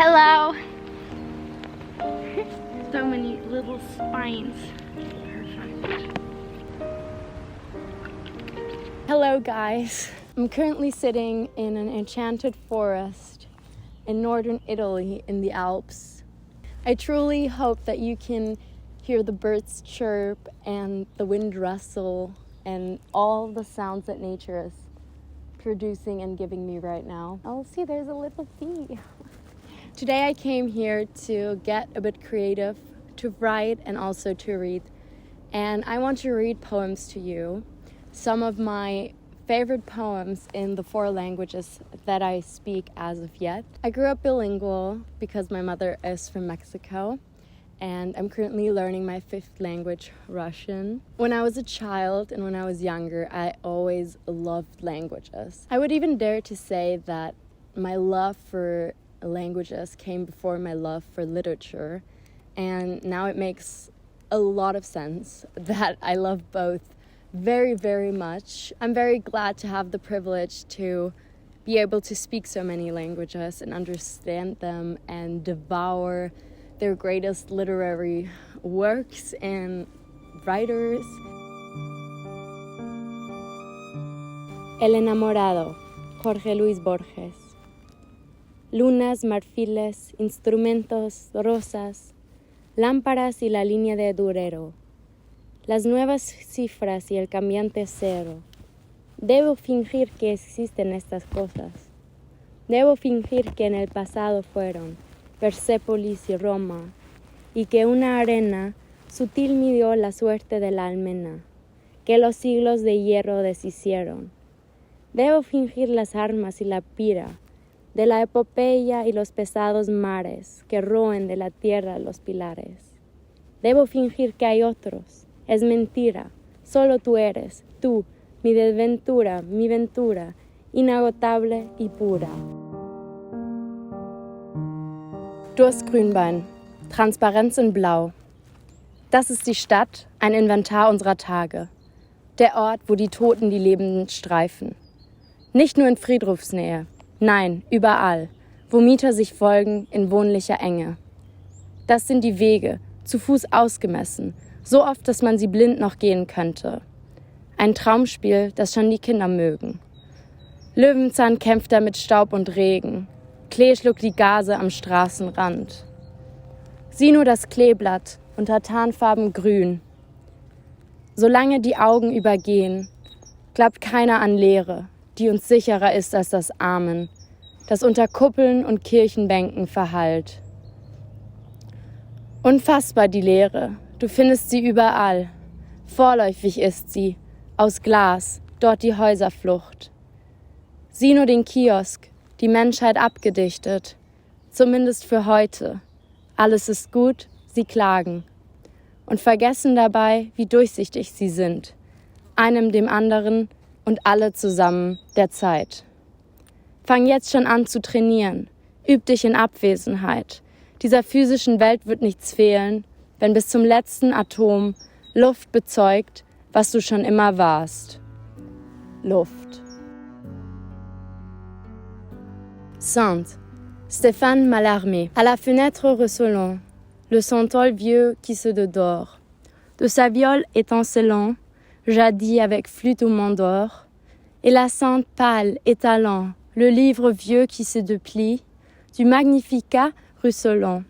Hello. So many little spines. Perfect. Hello guys. I'm currently sitting in an enchanted forest in northern Italy in the Alps. I truly hope that you can hear the birds chirp and the wind rustle and all the sounds that nature is producing and giving me right now. Oh, see, there's a little bee. Today I came here to get a bit creative, to write and also to read. And I want to read poems to you. Some of my favorite poems in the 4 languages that I speak as of yet. I grew up bilingual because my mother is from Mexico, and I'm currently learning my 5th language, Russian. When I was a child and when I was younger, I always loved languages. I would even dare to say that my love for languages came before my love for literature, and now it makes a lot of sense that I love both very, very much. I'm very glad to have the privilege to be able to speak so many languages and understand them and devour their greatest literary works and writers. El enamorado, Jorge Luis Borges. Lunas, marfiles, instrumentos, rosas, lámparas y la línea de Durero. Las nuevas cifras y el cambiante cero. Debo fingir que existen estas cosas. Debo fingir que en el pasado fueron Persépolis y Roma, y que una arena sutil midió la suerte de la almena, que los siglos de hierro deshicieron. Debo fingir las armas y la pira, de la epopeya y los pesados mares que roen de la tierra los pilares. Debo fingir que hay otros. Es mentira, solo tú eres, tú, mi desventura, mi ventura, inagotable y pura. Durstgrünbein, Transparenz in Blau. Das ist die Stadt, ein Inventar unserer Tage. Der Ort, wo die Toten die Lebenden streifen. Nicht nur in Friedhofsnähe, nein, überall, wo Mieter sich folgen in wohnlicher Enge. Das sind die Wege, zu Fuß ausgemessen, so oft, dass man sie blind noch gehen könnte. Ein Traumspiel, das schon die Kinder mögen. Löwenzahn kämpft da mit Staub und Regen. Klee schluckt die Gase am Straßenrand. Sieh nur das Kleeblatt unter Tarnfarben grün. Solange die Augen übergehen, glaubt keiner an Leere, die uns sicherer ist als das Amen, das unter Kuppeln und Kirchenbänken verhallt. Unfassbar die Leere, du findest sie überall. Vorläufig ist sie, aus Glas, dort die Häuserflucht. Sieh nur den Kiosk, die Menschheit abgedichtet, zumindest für heute. Alles ist gut, sie klagen und vergessen dabei, wie durchsichtig sie sind, einem dem anderen und alle zusammen der Zeit. Fang jetzt schon an zu trainieren, üb dich in Abwesenheit. Dieser physischen Welt wird nichts fehlen, wenn bis zum letzten Atom Luft bezeugt, was du schon immer warst. Luft. Sainte, Stéphane Mallarmé. À la fenêtre recelant, le santal vieux qui se dort. De sa viole étincelant, jadis avec flûte ou mandore, et la sainte pâle étalant, le livre vieux qui se déplie, du Magnificat ruisselant,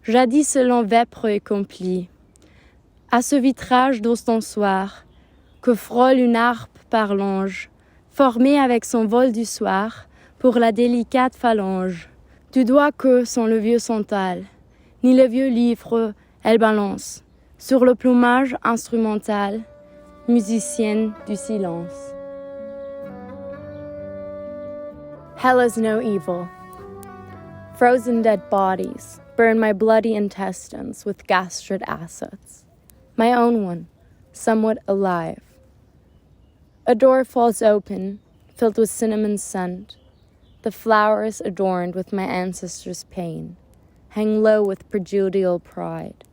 jadis selon vêpres et complis. À ce vitrage d'ostensoir, que frôle une harpe par l'ange, formée avec son vol du soir, pour la délicate phalange, du doigt que sans le vieux santal, ni le vieux livre, elle balance, sur le plumage instrumental, musicienne du silence. Hell is no evil. Frozen dead bodies burn my bloody intestines with gastric acids. My own one, somewhat alive. A door falls open, filled with cinnamon scent. The flowers adorned with my ancestors' pain hang low with prejudicial pride.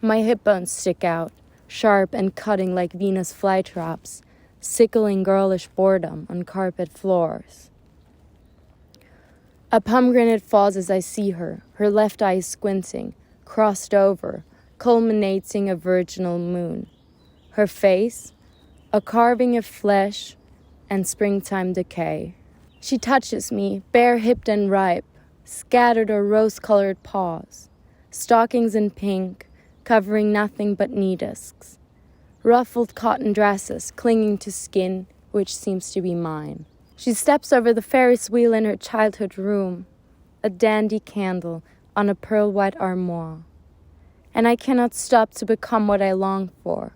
My hip bones stick out, sharp and cutting like Venus flytraps, sickling girlish boredom on carpet floors. A pomegranate falls as I see her, her left eye squinting, crossed over, culminating a virginal moon. Her face, a carving of flesh and springtime decay. She touches me, bare-hipped and ripe, scattered or rose-colored paws, stockings in pink, covering nothing but knee discs, ruffled cotton dresses clinging to skin which seems to be mine. She steps over the Ferris wheel in her childhood room, a dandy candle on a pearl-white armoire, and I cannot stop to become what I long for.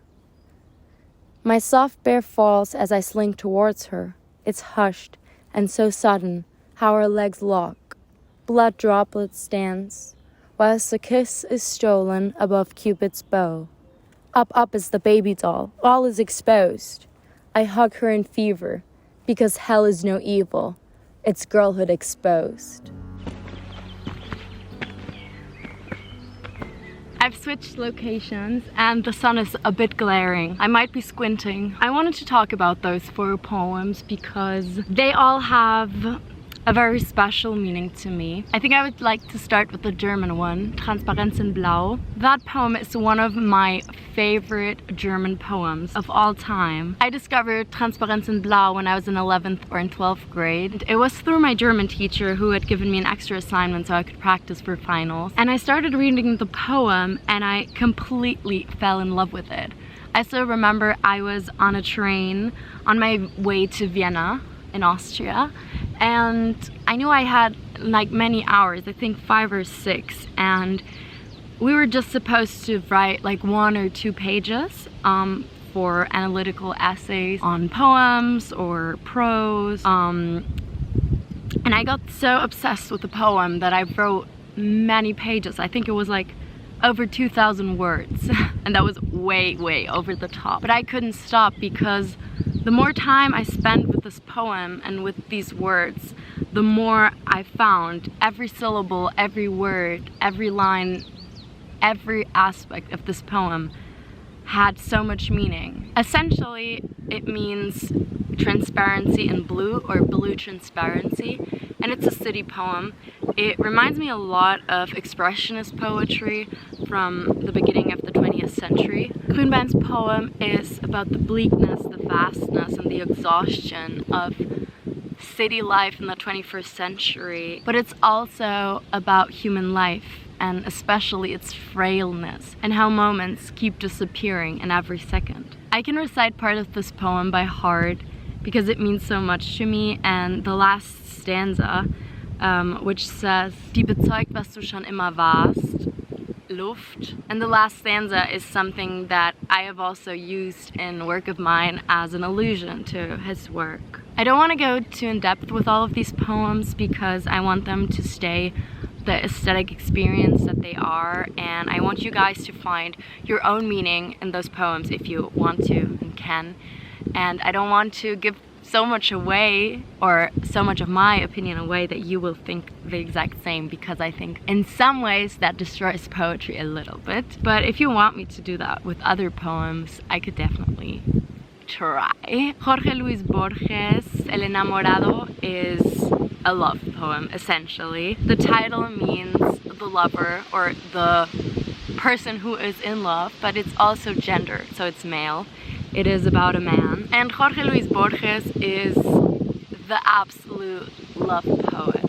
My soft bear falls as I slink towards her. It's hushed and so sudden how our legs lock. Blood droplets dance, whilst a kiss is stolen above Cupid's bow. Up is the baby doll. All is exposed. I hug her in fever, because hell is no evil. It's girlhood exposed. I've switched locations and the sun is a bit glaring. I might be squinting. I wanted to talk about those 4 poems because they all have a very special meaning to me. I think I would like to start with the German one, Transparenz in Blau. That poem is one of my favorite German poems of all time. I discovered Transparenz in Blau when I was in 11th or in 12th grade. It was through my German teacher who had given me an extra assignment so I could practice for finals. And I started reading the poem and I completely fell in love with it. I still remember I was on a train on my way to Vienna in Austria, and I knew I had like many hours, I think 5 or 6, and we were just supposed to write like 1 or 2 pages for analytical essays on poems or prose, and I got so obsessed with the poem that I wrote many pages. I think it was like over 2,000 words and that was way over the top, but I couldn't stop because the more time I spent with this poem and with these words, the more I found every syllable, every word, every line, every aspect of this poem had so much meaning. Essentially, it means transparency in blue, or blue transparency, and it's a city poem. It reminds me a lot of expressionist poetry from the beginning of the 20th century. Grünbein's poem is about the bleakness, the vastness, and the exhaustion of city life in the 21st century, but it's also about human life, and especially its frailness, and how moments keep disappearing in every second. I can recite part of this poem by heart because it means so much to me, and the last stanza, which says, Die bezeugt, was du schon immer warst, Luft. And the last stanza is something that I have also used in work of mine as an allusion to his work. I don't want to go too in depth with all of these poems because I want them to stay the aesthetic experience that they are, and I want you guys to find your own meaning in those poems if you want to and can. And I don't want to give so much away, or so much of my opinion away, that you will think the exact same, because I think in some ways that destroys poetry a little bit. But if you want me to do that with other poems, I could definitely try. Jorge Luis Borges' El Enamorado is a love poem, essentially. The title means the lover, or the person who is in love, but it's also gender, so it's male. It is about a man. And Jorge Luis Borges is the absolute love poet.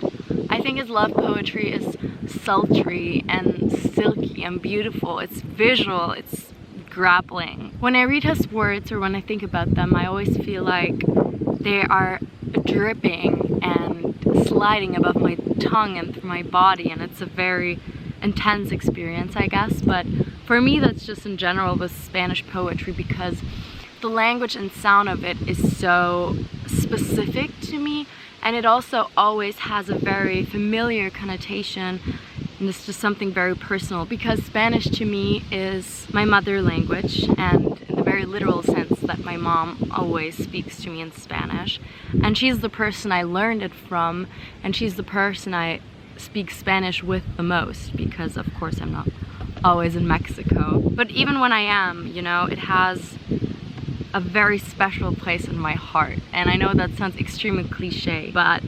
I think his love poetry is sultry and silky and beautiful. It's visual, it's grappling. When I read his words, or when I think about them, I always feel like they are dripping and sliding above my tongue and through my body, and it's a very intense experience, I guess. But for me, that's just in general with Spanish poetry, because the language and sound of it is so specific to me, and it also always has a very familiar connotation, and it's just something very personal, because Spanish to me is my mother language, and in the very literal sense that my mom always speaks to me in Spanish, and she's the person I learned it from, and she's the person I speak Spanish with the most, because of course I'm not always in Mexico. But even when I am, you know, it has a very special place in my heart. And I know that sounds extremely cliche, but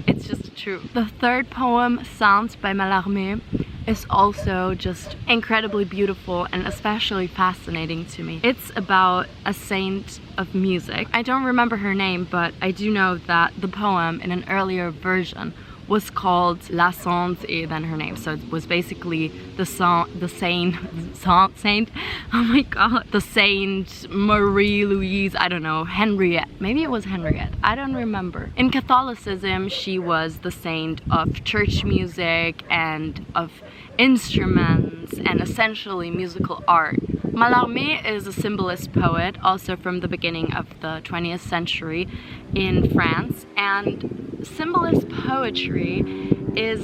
it's just true. The third poem, Sainte by Mallarmé, is also just incredibly beautiful and especially fascinating to me. It's about a saint of music. I don't remember her name, but I do know that the poem in an earlier version was called La Sainte et then her name. So it was basically the saint, oh my god, the Saint Marie Louise, I don't know, Henriette. Maybe it was Henriette, I don't remember. In Catholicism, she was the saint of church music and of instruments and essentially musical art. Mallarmé is a symbolist poet, also from the beginning of the 20th century in France, and symbolist poetry is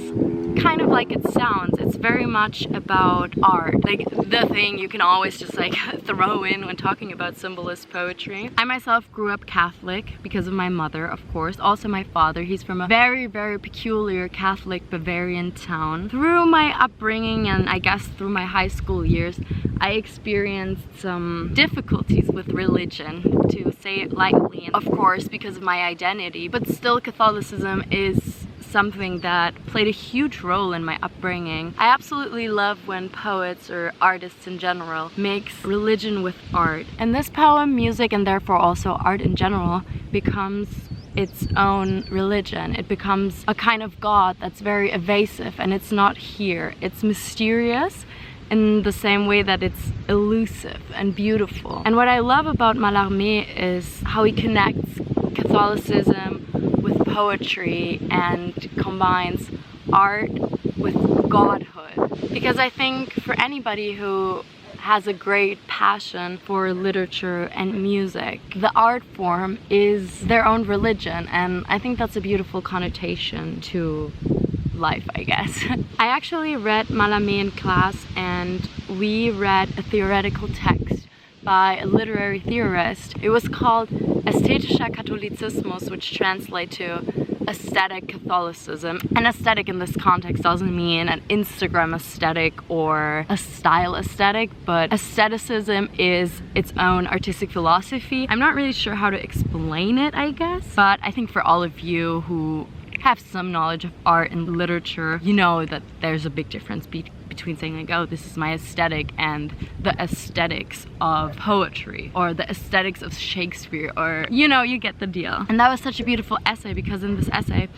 kind of like it sounds. It's very much about art, like the thing you can always just like throw in when talking about symbolist poetry. I myself grew up Catholic because of my mother, of course, also my father. He's from a very, very peculiar Catholic Bavarian town. Through my upbringing and I guess through my high school years, I experienced some difficulties with religion, to say it lightly, of course because of my identity, but still Catholicism is something that played a huge role in my upbringing. I absolutely love when poets or artists in general mix religion with art. And this poem, music, and therefore also art in general, becomes its own religion. It becomes a kind of God that's very evasive, and it's not here. It's mysterious in the same way that it's elusive and beautiful. And what I love about Mallarmé is how he connects Catholicism with poetry and combines art with godhood. Because I think for anybody who has a great passion for literature and music, the art form is their own religion, and I think that's a beautiful connotation to life, I guess. I actually read Mallarmé in class, and we read a theoretical text by a literary theorist. It was called Ästhetischer Katholizismus, which translates to aesthetic Catholicism. And aesthetic in this context doesn't mean an Instagram aesthetic or a style aesthetic, but aestheticism is its own artistic philosophy. I'm not really sure how to explain it, I guess, but I think for all of you who have some knowledge of art and literature, you know that there's a big difference between saying like, oh, this is my aesthetic, and the aesthetics of poetry or the aesthetics of Shakespeare, or you know, you get the deal. And that was such a beautiful essay, because in this essay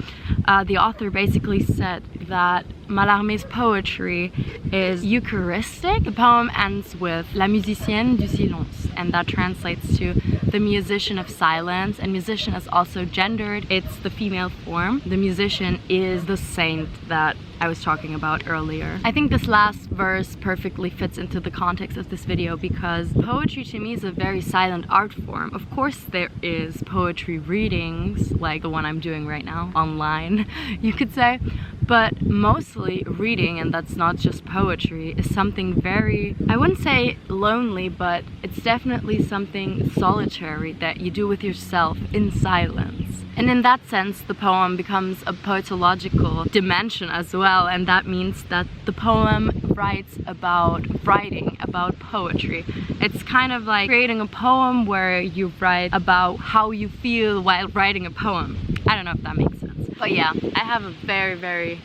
the author basically said that Mallarmé's poetry is Eucharistic. The poem ends with La musicienne du silence, and that translates to the musician of silence, and musician is also gendered. It's the female form. The musician is the saint that I was talking about earlier. I think this last verse perfectly fits into the context of this video, because poetry to me is a very silent art form. Of course there is poetry readings like the one I'm doing right now online, you could say, but mostly reading, and that's not just poetry, is something very, I wouldn't say lonely, but it's definitely something solitary that you do with yourself in silence. And in that sense, the poem becomes a poetological dimension as well, and that means that the poem writes about writing, about poetry. It's kind of like creating a poem where you write about how you feel while writing a poem. I don't know if that makes sense. But yeah, I have a very, very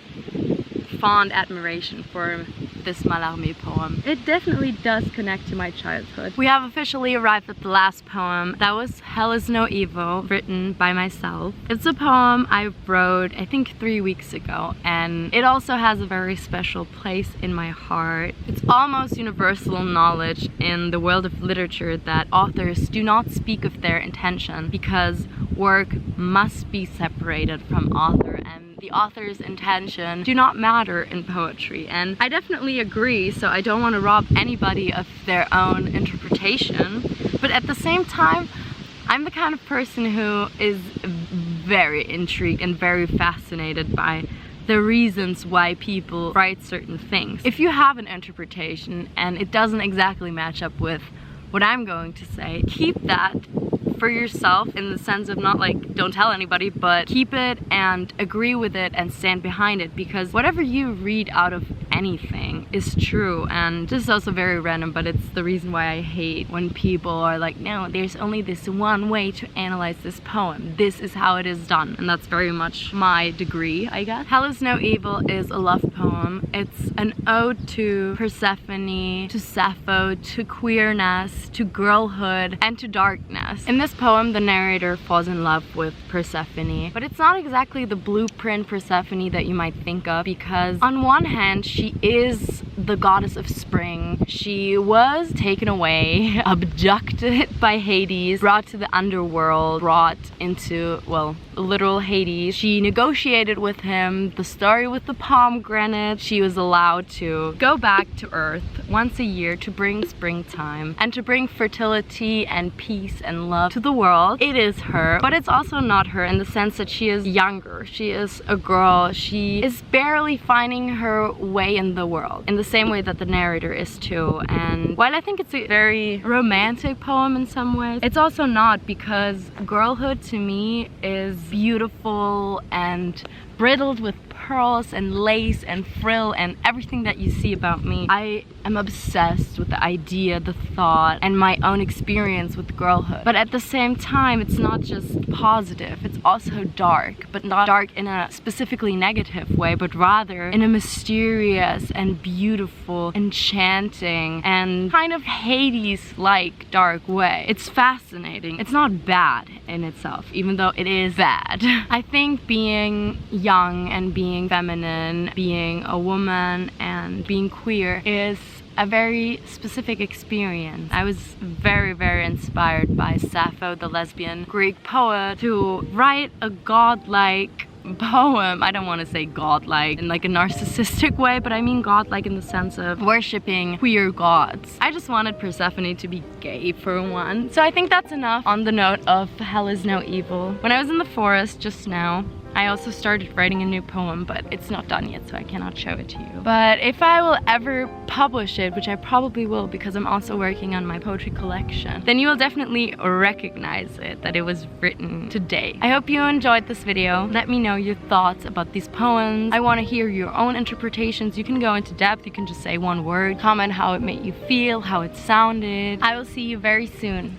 fond admiration for this Mallarmé poem. It definitely does connect to my childhood. We have officially arrived at the last poem. That was Hell is No Evil, written by myself. It's a poem I wrote, I think 3 weeks ago, and it also has a very special place in my heart. It's almost universal knowledge in the world of literature that authors do not speak of their intention, because work must be separated from author, and the author's intention do not matter in poetry. And I definitely agree, so I don't want to rob anybody of their own interpretation, but at the same time, I'm the kind of person who is very intrigued and very fascinated by the reasons why people write certain things. If you have an interpretation and it doesn't exactly match up with what I'm going to say, keep that for yourself, in the sense of not like don't tell anybody, but keep it and agree with it and stand behind it, because whatever you read out of anything is true. And this is also very random, but it's the reason why I hate when people are like, no, there's only this one way to analyze this poem, this is how it is done. And that's very much my degree, I guess. Hell is No Evil is a love poem. It's an ode to Persephone, to Sappho, to queerness, to girlhood, and to darkness. In this poem, the narrator falls in love with Persephone, but it's not exactly the blueprint Persephone that you might think of, because on one hand, she is the goddess of spring. She was taken away, abducted by Hades, brought to the underworld, brought into, well, literal Hades. She negotiated with him, the story with the pomegranate. She was allowed to go back to Earth once a year to bring springtime and to bring fertility and peace and love to the world. It is her, but it's also not her in the sense that she is younger. She is a girl. She is barely finding her way in the world, in the same way that the narrator is too. And while I think it's a very romantic poem in some ways, it's also not, because girlhood to me is beautiful and brittled with pearls and lace and frill and everything that you see about me. I am obsessed with the idea, the thought, and my own experience with girlhood. But at the same time, it's not just positive, it's also dark, but not dark in a specifically negative way, but rather in a mysterious and beautiful, enchanting, and kind of Hades-like dark way. It's fascinating. It's not bad in itself, even though it is bad. I think being young and being feminine, being a woman and being queer is a very specific experience. I was very, very inspired by Sappho, the lesbian Greek poet, to write a godlike poem. I don't want to say godlike in like a narcissistic way, but I mean godlike in the sense of worshipping queer gods. I just wanted Persephone to be gay for one. So I think that's enough on the note of Hell is No Evil. When I was in the forest just now, I also started writing a new poem, but it's not done yet, so I cannot show it to you. But if I will ever publish it, which I probably will because I'm also working on my poetry collection, then you will definitely recognize it, that it was written today. I hope you enjoyed this video. Let me know your thoughts about these poems. I want to hear your own interpretations. You can go into depth, you can just say one word, comment how it made you feel, how it sounded. I will see you very soon.